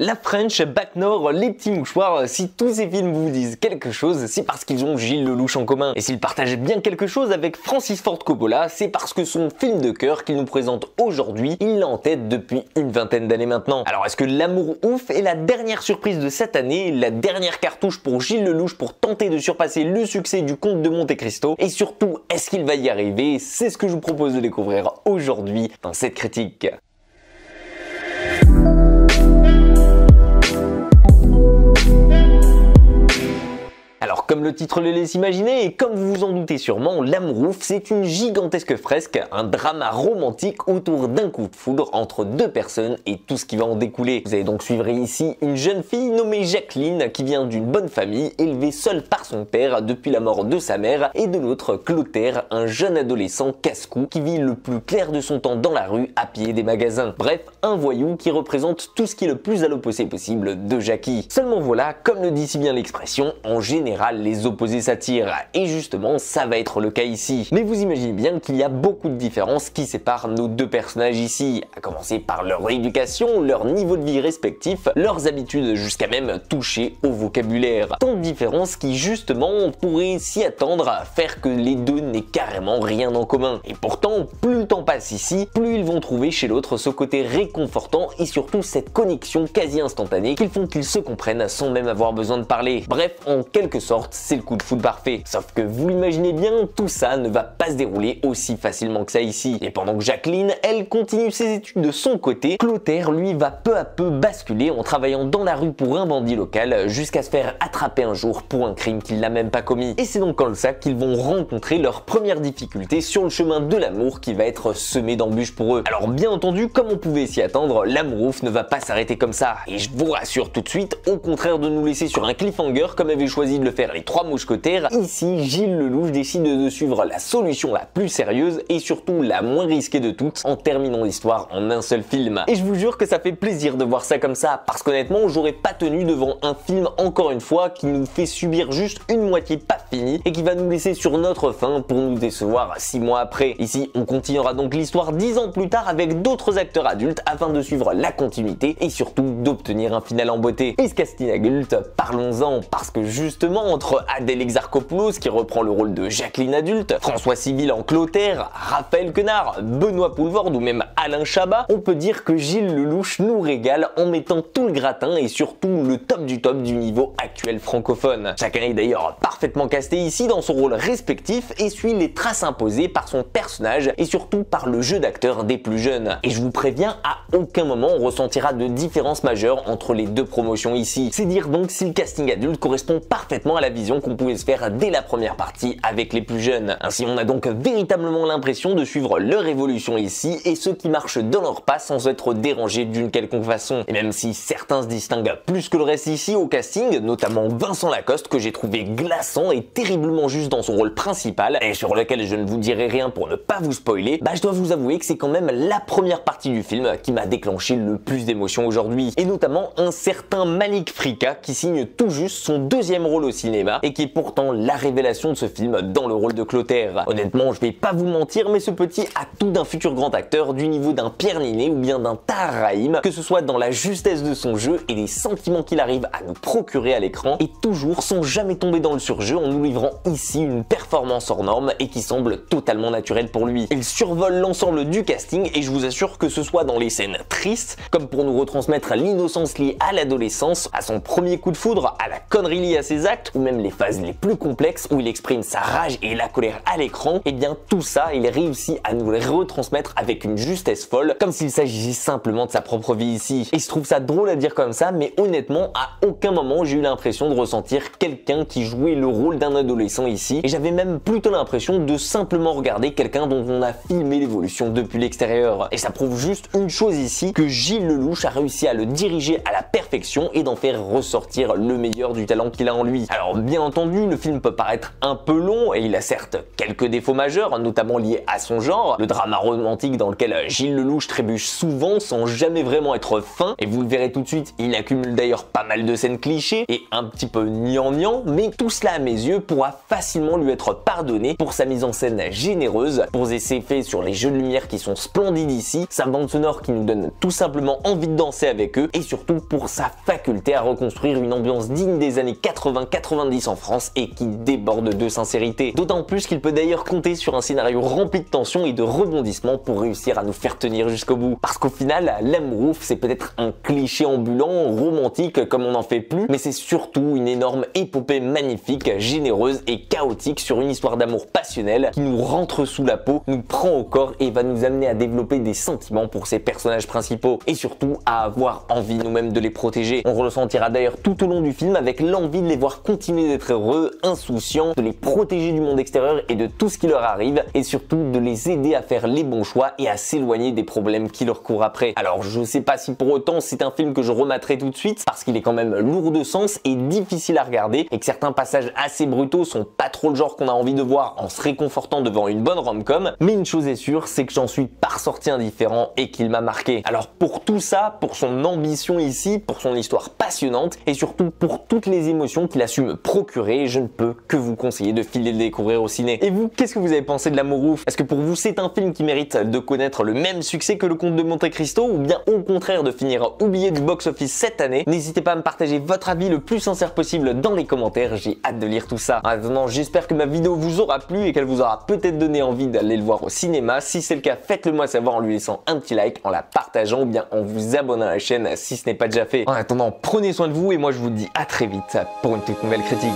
La French, Bac Nord, Les Petits Mouchoirs, si tous ces films vous disent quelque chose, c'est parce qu'ils ont Gilles Lellouche en commun. Et s'ils partagent bien quelque chose avec Francis Ford Coppola, c'est parce que son film de cœur qu'il nous présente aujourd'hui, il l'a en tête depuis une vingtaine d'années maintenant. Alors est-ce que L'amour ouf est la dernière surprise de cette année, la dernière cartouche pour Gilles Lellouche pour tenter de surpasser le succès du Comte de Monte Cristo? Et surtout, est-ce qu'il va y arriver? C'est ce que je vous propose de découvrir aujourd'hui dans cette critique. Alors comme le titre le laisse imaginer et comme vous vous en doutez sûrement, L'amour ouf c'est une gigantesque fresque, un drama romantique autour d'un coup de foudre entre deux personnes et tout ce qui va en découler. Vous allez donc suivre ici une jeune fille nommée Jacqueline qui vient d'une bonne famille, élevée seule par son père depuis la mort de sa mère, et de l'autre Clotaire, un jeune adolescent casse-cou qui vit le plus clair de son temps dans la rue à pied des magasins. Bref, un voyou qui représente tout ce qui est le plus à l'opposé possible de Jackie. Seulement voilà, comme le dit si bien l'expression, en général les opposés s'attirent, et justement ça va être le cas ici. Mais vous imaginez bien qu'il y a beaucoup de différences qui séparent nos deux personnages ici, à commencer par leur éducation, leur niveau de vie respectif, leurs habitudes, jusqu'à même toucher au vocabulaire. Tant de différences qui justement on pourrait s'y attendre à faire que les deux n'aient carrément rien en commun. Et pourtant, plus le temps passe ici, plus ils vont trouver chez l'autre ce côté réconfortant et surtout cette connexion quasi instantanée qu'ils font qu'ils se comprennent sans même avoir besoin de parler. Bref, en quelque sorte, c'est le coup de foudre parfait. Sauf que vous l'imaginez bien, tout ça ne va pas se dérouler aussi facilement que ça ici. Et pendant que Jacqueline, elle continue ses études de son côté, Clotaire, lui, va peu à peu basculer en travaillant dans la rue pour un bandit local jusqu'à se faire attraper un jour pour un crime qu'il n'a même pas commis. Et c'est donc comme ça qu'ils vont rencontrer leur première difficulté sur le chemin de l'amour qui va être semé d'embûches pour eux. Alors bien entendu, comme on pouvait s'y attendre, L'amour ouf ne va pas s'arrêter comme ça. Et je vous rassure tout de suite, au contraire de nous laisser sur un cliffhanger comme avait choisi de le faire les trois mousquetaires, ici Gilles Lellouche décide de suivre la solution la plus sérieuse et surtout la moins risquée de toutes en terminant l'histoire en un seul film. Et je vous jure que ça fait plaisir de voir ça comme ça, parce qu'honnêtement j'aurais pas tenu devant un film encore une fois qui nous fait subir juste une moitié pas finie et qui va nous laisser sur notre faim pour nous décevoir 6 mois après. Ici on continuera donc l'histoire 10 ans plus tard avec d'autres acteurs adultes afin de suivre la continuité et surtout d'obtenir un final en beauté. Et ce casting adulte, parlons-en, parce que justement entre Adèle Exarchopoulos qui reprend le rôle de Jacqueline adulte, François Civil en Clotaire, Raphaël Quenard, Benoît Poelvoorde ou même Alain Chabat, on peut dire que Gilles Lellouche nous régale en mettant tout le gratin et surtout le top du niveau actuel francophone. Chacun est d'ailleurs parfaitement casté ici dans son rôle respectif et suit les traces imposées par son personnage et surtout par le jeu d'acteur des plus jeunes. Et je vous préviens, à aucun moment on ressentira de différence majeure entre les deux promotions ici. C'est dire donc si le casting adulte correspond parfaitement à la vision qu'on pouvait se faire dès la première partie avec les plus jeunes. Ainsi on a donc véritablement l'impression de suivre leur évolution ici et ceux qui marchent dans leur pas sans être dérangés d'une quelconque façon. Et même si certains se distinguent plus que le reste ici au casting, notamment Vincent Lacoste que j'ai trouvé glaçant et terriblement juste dans son rôle principal et sur lequel je ne vous dirai rien pour ne pas vous spoiler, bah je dois vous avouer que c'est quand même la première partie du film qui m'a déclenché le plus d'émotions aujourd'hui. Et notamment un certain Malik Frika qui signe tout juste son deuxième rôle au cinéma et qui est pourtant la révélation de ce film dans le rôle de Clotaire. Honnêtement, je vais pas vous mentir, mais ce petit a tout d'un futur grand acteur du niveau d'un Pierre Ninet ou bien d'un Tahar Rahim, que ce soit dans la justesse de son jeu et les sentiments qu'il arrive à nous procurer à l'écran, et toujours sans jamais tomber dans le surjeu en nous livrant ici une performance hors norme et qui semble totalement naturelle pour lui. Il survole l'ensemble du casting et je vous assure que ce soit dans les scènes tristes, comme pour nous retransmettre l'innocence liée à l'adolescence, à son premier coup de foudre, à la connerie liée à ses actes, ou même les phases les plus complexes où il exprime sa rage et la colère à l'écran, et bien tout ça il réussit à nous les retransmettre avec une justesse folle, comme s'il s'agissait simplement de sa propre vie ici. Et je trouve ça drôle à dire comme ça, mais honnêtement à aucun moment j'ai eu l'impression de ressentir quelqu'un qui jouait le rôle d'un adolescent ici, et j'avais même plutôt l'impression de simplement regarder quelqu'un dont on a filmé l'évolution depuis l'extérieur. Et ça prouve juste une chose ici, que Gilles Lellouche a réussi à le diriger à la perfection et d'en faire ressortir le meilleur du talent qu'il a en lui. Alors bien entendu, le film peut paraître un peu long et il a certes quelques défauts majeurs, notamment liés à son genre, le drama romantique dans lequel Gilles Lelouch trébuche souvent sans jamais vraiment être fin, et vous le verrez tout de suite, il accumule d'ailleurs pas mal de scènes clichés et un petit peu gnangnan, mais tout cela à mes yeux pourra facilement lui être pardonné pour sa mise en scène généreuse, pour ses effets sur les jeux de lumière qui sont splendides ici, sa bande sonore qui nous donne tout simplement envie de danser avec eux, et surtout pour sa faculté à reconstruire une ambiance digne des années 80-90 en France et qui déborde de sincérité. D'autant plus qu'il peut d'ailleurs compter sur un scénario rempli de tension et de rebondissements pour réussir à nous faire tenir jusqu'au bout. Parce qu'au final, L'amour ouf, c'est peut-être un cliché ambulant, romantique comme on n'en fait plus, mais c'est surtout une énorme épopée magnifique, généreuse et chaotique sur une histoire d'amour passionnelle qui nous rentre sous la peau, nous prend au corps et va nous amener à développer des sentiments pour ses personnages principaux et surtout à avoir envie nous-mêmes de les protéger. On ressentira d'ailleurs tout au long du film avec l'envie de les voir continuer d'être heureux, insouciants, de les protéger du monde extérieur et de tout ce qui leur arrive et surtout de les aider à faire les bons choix et à s'éloigner des problèmes qui leur courent après. Alors je sais pas si pour autant c'est un film que je rematerai tout de suite parce qu'il est quand même lourd de sens et difficile à regarder et que certains passages assez brutaux sont pas trop le genre qu'on a envie de voir en se réconfortant devant une bonne rom-com, mais une chose est sûre, c'est que j'en suis pas ressorti indifférent et qu'il m'a marqué. Alors pour tout ça, pour son ambition ici, pour son histoire passionnante et surtout pour toutes les émotions qu'il a su me procurer, je ne peux que vous conseiller de filer le découvrir au ciné. Et vous, qu'est-ce que vous avez pensé de L'amour ouf? Est-ce que pour vous c'est un film qui mérite de connaître le même succès que Le Comte de Monte Cristo ou bien au contraire de finir oublié du box-office cette année? N'hésitez pas à me partager votre avis le plus sincère possible dans les commentaires, j'ai hâte de lire tout ça. En attendant, j'espère que ma vidéo vous aura plu et qu'elle vous aura peut-être donné envie d'aller le voir au cinéma. Si c'est le cas, faites-le moi savoir en lui laissant un petit like, en la partageant ou bien en vous abonnant à la chaîne si ce n'est pas déjà fait. En attendant, prenez soin de vous et moi je vous dis à très vite pour une toute nouvelle critique.